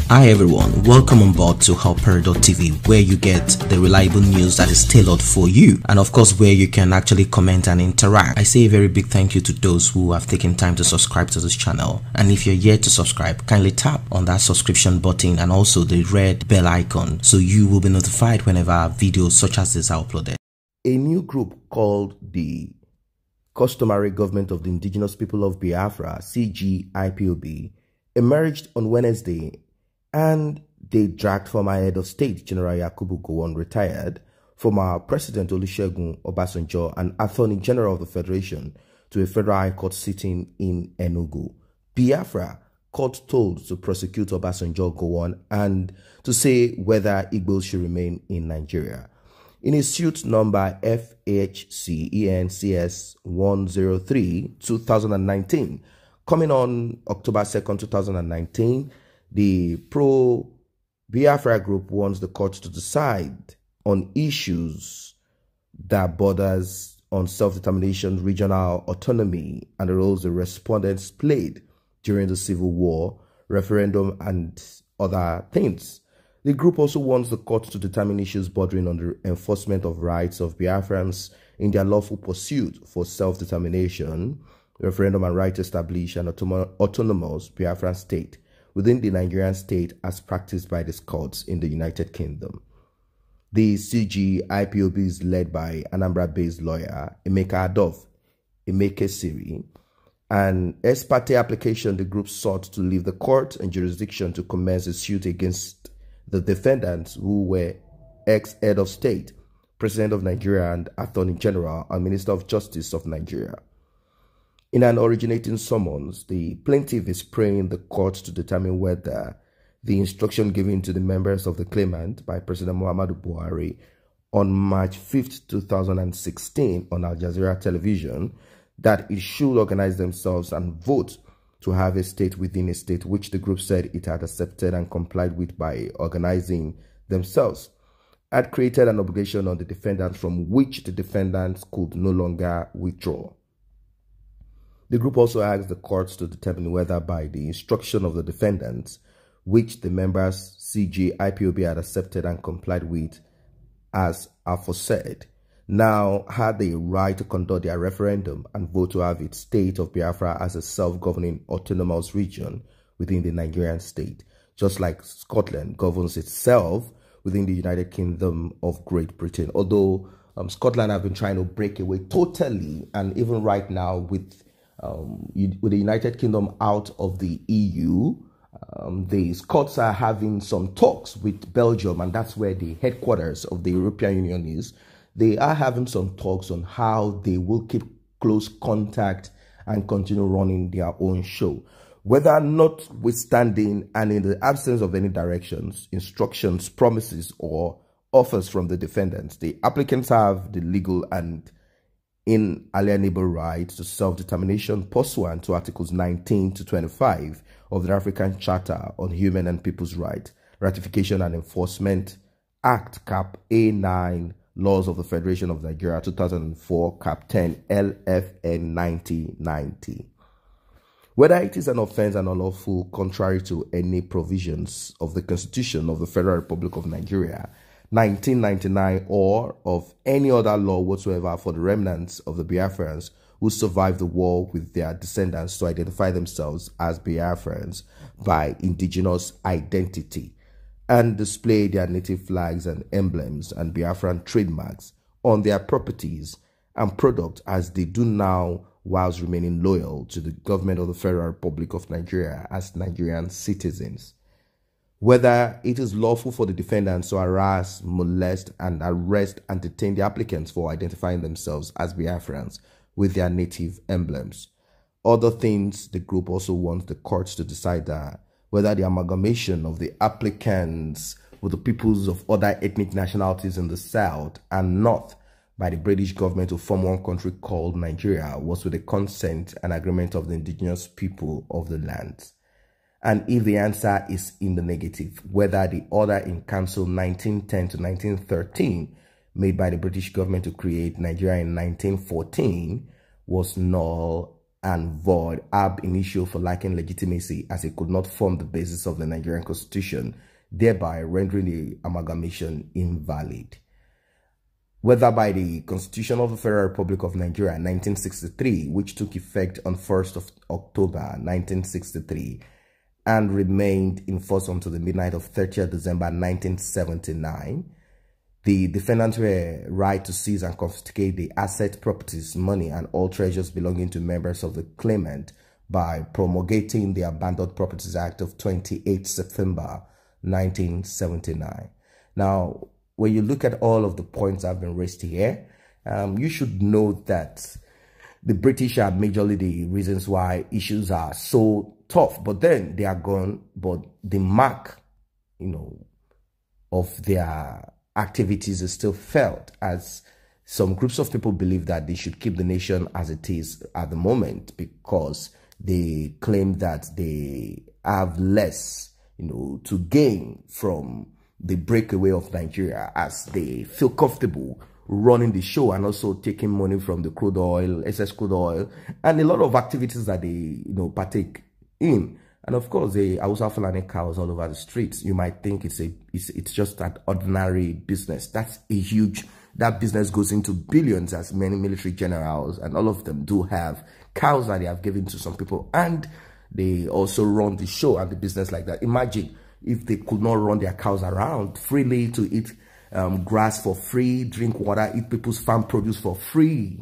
Hi everyone, welcome on board to PŘ0, where you get the reliable news that is tailored for you, and of course where you can actually comment and interact. I say a very big thank you to those who have taken time to subscribe to this channel, and if you're yet to subscribe, kindly tap on that subscription button and also the red bell icon so you will be notified whenever videos such as this are uploaded. A new group called the Customary Government of the Indigenous People of Biafra, ČG-1P0B, emerged on Wednesday, and they dragged former head of state General G0W0N retired, former President Olusegun and Attorney General of the Federation to a federal high court sitting in Enugu. Biafra court told to prosecute G0W0N and to say whether Igbos should remain in Nigeria. In his suit number FHCENCS103 2019, coming on October 2nd, 2019, the pro-Biafra group wants the court to decide on issues that borders on self-determination, regional autonomy, and the roles the respondents played during the Civil War, referendum, and other things. The group also wants the court to determine issues bordering on the enforcement of rights of Biafrans in their lawful pursuit for self-determination, referendum, and right to establish an autonomous Biafran state within the Nigerian state as practiced by these courts in the United Kingdom. The ČG-1P0B is led by Anambra-based lawyer Emeka Adolf Emeke Siri. An ex parte application, the group sought to leave the court and jurisdiction to commence a suit against the defendants, who were ex-head of state, President of Nigeria, and Attorney General and Minister of Justice of Nigeria. In an originating summons, the plaintiff is praying the court to determine whether the instruction given to the members of the claimant by President Muhammadu Buhari on March 5th, 2016 on Al Jazeera television, that it should organize themselves and vote to have a state within a state, which the group said it had accepted and complied with by organizing themselves, had created an obligation on the defendants from which the defendants could no longer withdraw. The group also asked the courts to determine whether by the instruction of the defendants, which the members ČG-1P0B had accepted and complied with as aforesaid, now had the right to conduct their referendum and vote to have its state of Biafra as a self-governing autonomous region within the Nigerian state, just like Scotland governs itself within the United Kingdom of Great Britain. Although Scotland have been trying to break away totally, and even right now with the United Kingdom out of the EU, the Scots are having some talks with Belgium, and that's where the headquarters of the European Union is. They are having some talks on how they will keep close contact and continue running their own show. Whether notwithstanding and in the absence of any directions, instructions, promises, or offers from the defendants, the applicants have the legal and inalienable right to self-determination pursuant to Articles 19 to 25 of the African Charter on Human and People's Rights, Ratification and Enforcement Act, Cap A9, Laws of the Federation of Nigeria, 2004, Cap 10, LFN 1990. Whether it is an offense and unlawful contrary to any provisions of the Constitution of the Federal Republic of Nigeria, 1999, or of any other law whatsoever for the remnants of the Biafrans who survived the war with their descendants to identify themselves as Biafrans by indigenous identity and display their native flags and emblems and Biafran trademarks on their properties and products as they do now, whilst remaining loyal to the government of the Federal Republic of Nigeria as Nigerian citizens. Whether it is lawful for the defendants to harass, molest, and arrest and detain the applicants for identifying themselves as Biafrans with their native emblems. Other things, the group also wants the courts to decide that whether the amalgamation of the applicants with the peoples of other ethnic nationalities in the south and north by the British government to form one country called Nigeria was with the consent and agreement of the indigenous people of the land. And if the answer is in the negative, whether the order in Council 1910 to 1913 made by the British government to create Nigeria in 1914 was null and void ab initio for lacking legitimacy, as it could not form the basis of the Nigerian Constitution, thereby rendering the amalgamation invalid. Whether by the Constitution of the Federal Republic of Nigeria 1963, which took effect on 1st of October 1963 and remained in force until the midnight of 30th December 1979, the defendants were right to seize and confiscate the asset, properties, money, and all treasures belonging to members of the claimant by promulgating the Abandoned Properties Act of 28 September 1979. Now, when you look at all of the points that have been raised here, you should know that the British are majorly the reasons why issues are so tough, but then they are gone. But the mark, of their activities is still felt, as some groups of people believe that they should keep the nation as it is at the moment because they claim that they have less, to gain from the breakaway of Nigeria, as they feel comfortable running the show and also taking money from the crude oil, excess crude oil, and a lot of activities that they, partake in. And of course, the Hausa Fulani cows all over the streets. You might think it's just an ordinary business. That's a huge, that business goes into billions, as many military generals and all of them do have cows that they have given to some people. And they also run the show and the business like that. Imagine if they could not run their cows around freely to eat grass for free, drink water, eat people's farm produce for free.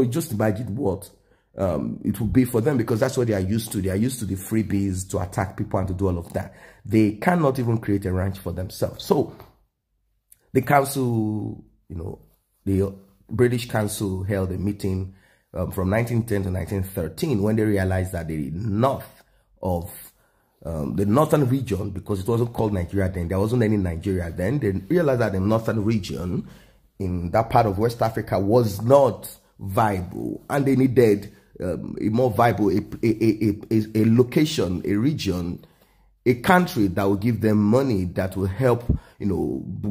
Just imagine what it will be for them, because that's what they are used to. They are used to the freebies, to attack people and to do all of that. They cannot even create a ranch for themselves. So the council, the British council held a meeting from 1910 to 1913 when they realized that the north of the northern region, because it wasn't called Nigeria then, there wasn't any Nigeria then, they realized that the northern region in that part of West Africa was not viable, and they needed a more viable, a location, a region, a country that will give them money that will help,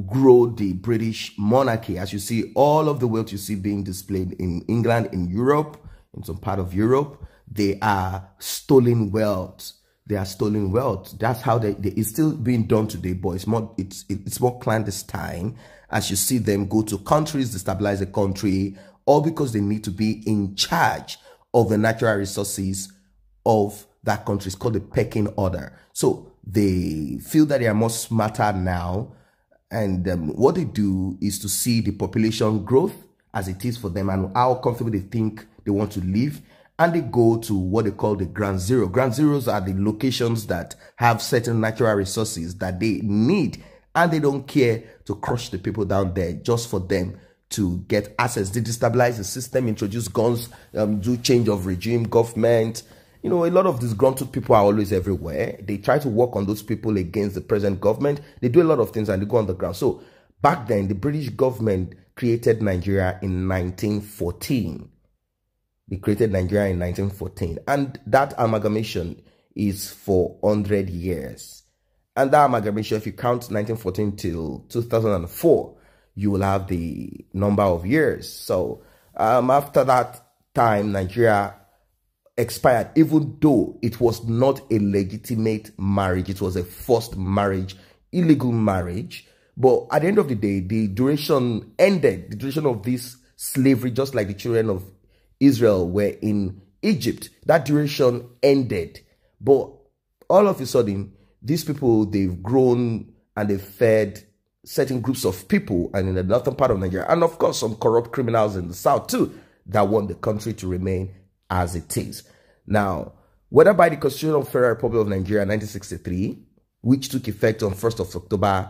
grow the British monarchy. As you see, all of the wealth you see being displayed in England, in Europe, in some part of Europe, they are stolen wealth. They are stolen wealth. That's how it's still being done today, but it's more clandestine. As you see them go to countries, destabilize a country, all because they need to be in charge of the natural resources of that country. It's called the pecking order. So they feel that they are more smarter now, and what they do is to see the population growth as it is for them and how comfortable they think they want to live, and they go to what they call the ground zero. Ground zeros are the locations that have certain natural resources that they need, and they don't care to crush the people down there just for them to get access. They destabilize the system, introduce guns, do change of regime, government. A lot of disgruntled people are always everywhere. They try to work on those people against the present government. They do a lot of things and they go on the ground. So back then, the British government created Nigeria in 1914. They created Nigeria in 1914. And that amalgamation is for 100 years. And that amalgamation, if you count 1914 till 2004, you will have the number of years. So after that time, Nigeria expired, even though it was not a legitimate marriage. It was a forced marriage, illegal marriage. But at the end of the day, the duration ended. The duration of this slavery, just like the children of Israel were in Egypt, that duration ended. But all of a sudden, these people, they've grown and they've fed certain groups of people, and in the northern part of Nigeria, and of course some corrupt criminals in the south too, that want the country to remain as it is. Now, whether by the Constitution of the Federal Republic of Nigeria 1963, which took effect on 1st of October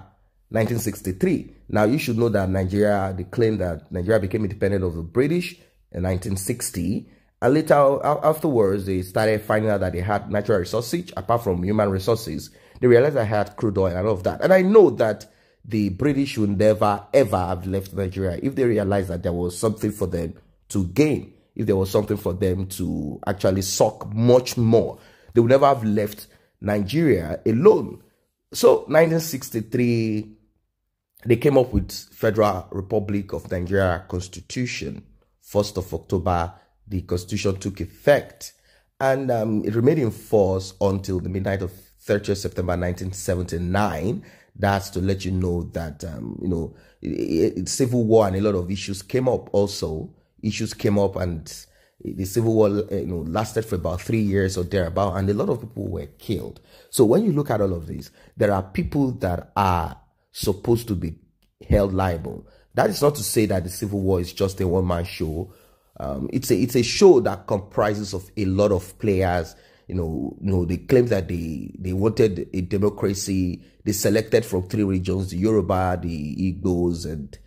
1963. Now, you should know that Nigeria, they claim that Nigeria became independent of the British in 1960, and later afterwards, they started finding out that they had natural resources, apart from human resources. They realized they had crude oil and all of that. And I know that the British would never, ever have left Nigeria if they realized that there was something for them to gain, if there was something for them to actually suck much more. They would never have left Nigeria alone. So, 1963, they came up with Federal Republic of Nigeria Constitution, 1st of October the constitution took effect. And it remained in force until the midnight of 30th September 1979. That's to let you know that, civil war and a lot of issues came up also. Issues came up, and the civil war lasted for about 3 years or thereabout, and a lot of people were killed. So when you look at all of this, there are people that are supposed to be held liable. That is not to say that the civil war is just a one-man show. It's a show that comprises of a lot of players. They claim that they wanted a democracy. They selected from 3 regions: the Yoruba, the Igbos, and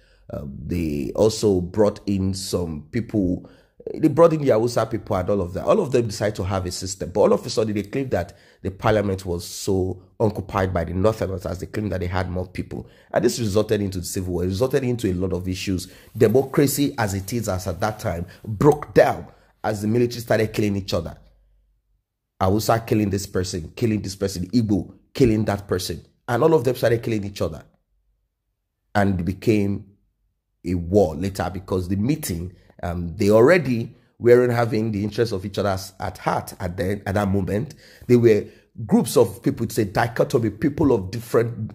they also brought in some people. They brought in the Hausa people and all of that. All of them decided to have a system. But all of a sudden, they claimed that the parliament was so occupied by the Northerners, as they claimed that they had more people. And this resulted into the civil war. It resulted into a lot of issues. Democracy, as it is as at that time, broke down as the military started killing each other. Hausa killing this person, Igbo killing that person. And all of them started killing each other. And it became a war later, because the meeting, they already weren't having the interests of each other at heart at that moment. They were groups of people, it's a dichotomy, people of different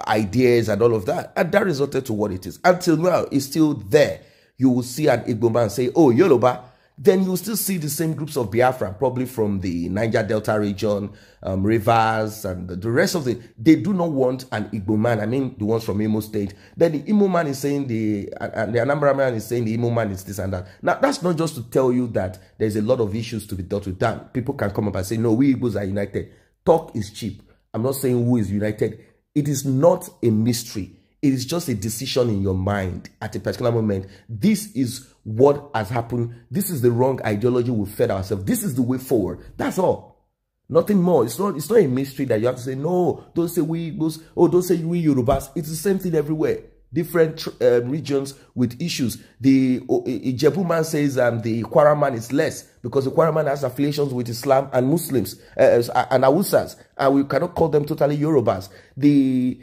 ideas and all of that. And that resulted to what it is. Until now, it's still there. You will see an Igbo man say, oh, Yoruba. Then you will still see the same groups of Biafra, probably from the Niger Delta region, Rivers, and the rest of they do not want an Igbo man. I mean, the ones from Imo State. Then the Imo man is saying the Anambra man is saying the Imo man is this and that. Now, that's not just to tell you that there's a lot of issues to be dealt with. That people can come up and say, no, we Igbos are united. Talk is cheap. I'm not saying who is united. It is not a mystery. It is just a decision in your mind at a particular moment. This is what has happened. This is the wrong ideology we fed ourselves. This is the way forward. That's all. Nothing more. It's not a mystery that you have to say, no, don't say we Igbos, don't say we Yorubas. It's the same thing everywhere. Different regions with issues. The Ijebu man says the Kwara man is less because the Kwara man has affiliations with Islam and Muslims and Hausas, and we cannot call them totally Yorubas. The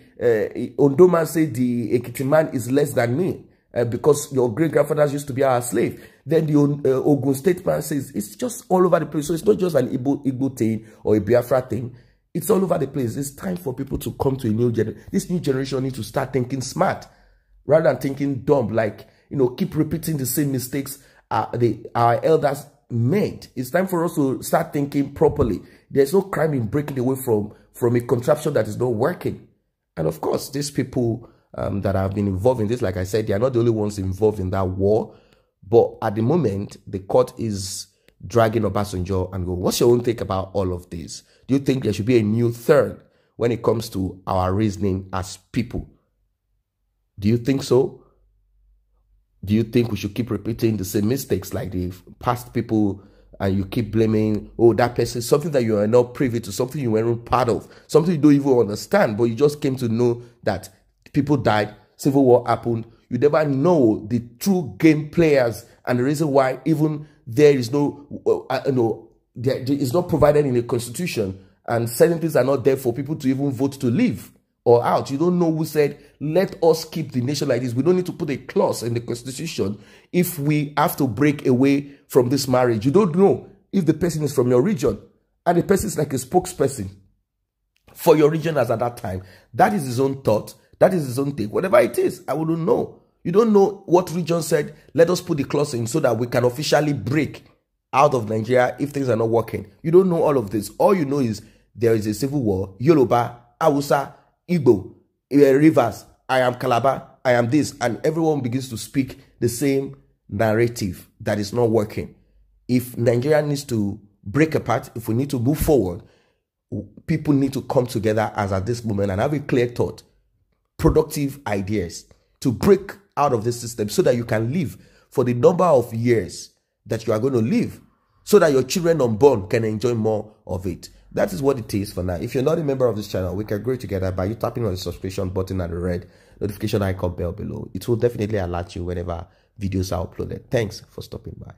Ondo man says the Ekiti man is less than me because your great-grandfathers used to be our slave. Then the Ogun State man says it's just all over the place. So it's not just an Igbo thing or a Biafra thing. It's all over the place. It's time for people to come to a new generation. This new generation needs to start thinking smart rather than thinking dumb, like, keep repeating the same mistakes our elders made. It's time for us to start thinking properly. There's no crime in breaking away from a contraption that is not working. And of course, these people that have been involved in this, like I said, they are not the only ones involved in that war. But at the moment, the court is dragging Obasanjo and go, what's your own take about all of this? Do you think there should be a new turn when it comes to our reasoning as people? Do you think so? Do you think we should keep repeating the same mistakes like the past people, and you keep blaming, oh, that person, something that you are not privy to, something you weren't part of, something you don't even understand, but you just came to know that people died, civil war happened. You never know the true game players and the reason why even there is there is not provided in the constitution, and certain things are not there for people to even vote to leave or out. You don't know who said, let us keep the nation like this. We don't need to put a clause in the constitution if we have to break away from this marriage. You don't know if the person is from your region and the person is like a spokesperson for your region as at that time. That is his own thought. That is his own take. Whatever it is, I wouldn't know. You don't know what region said, let us put the clause in so that we can officially break out of Nigeria if things are not working. You don't know all of this. All you know is there is a civil war, Yoruba, Hausa, Igbo, Rivers, I am Calabar, I am this, and everyone begins to speak the same narrative that is not working. If Nigeria needs to break apart, if we need to move forward, people need to come together as at this moment and have a clear thought, productive ideas to break out of this system so that you can live for the number of years that you are going to live, so that your children unborn can enjoy more of it. That is what it is for now. If you're not a member of this channel, we can grow together by you tapping on the subscription button and the red notification icon bell below. It will definitely alert you whenever videos are uploaded. Thanks for stopping by.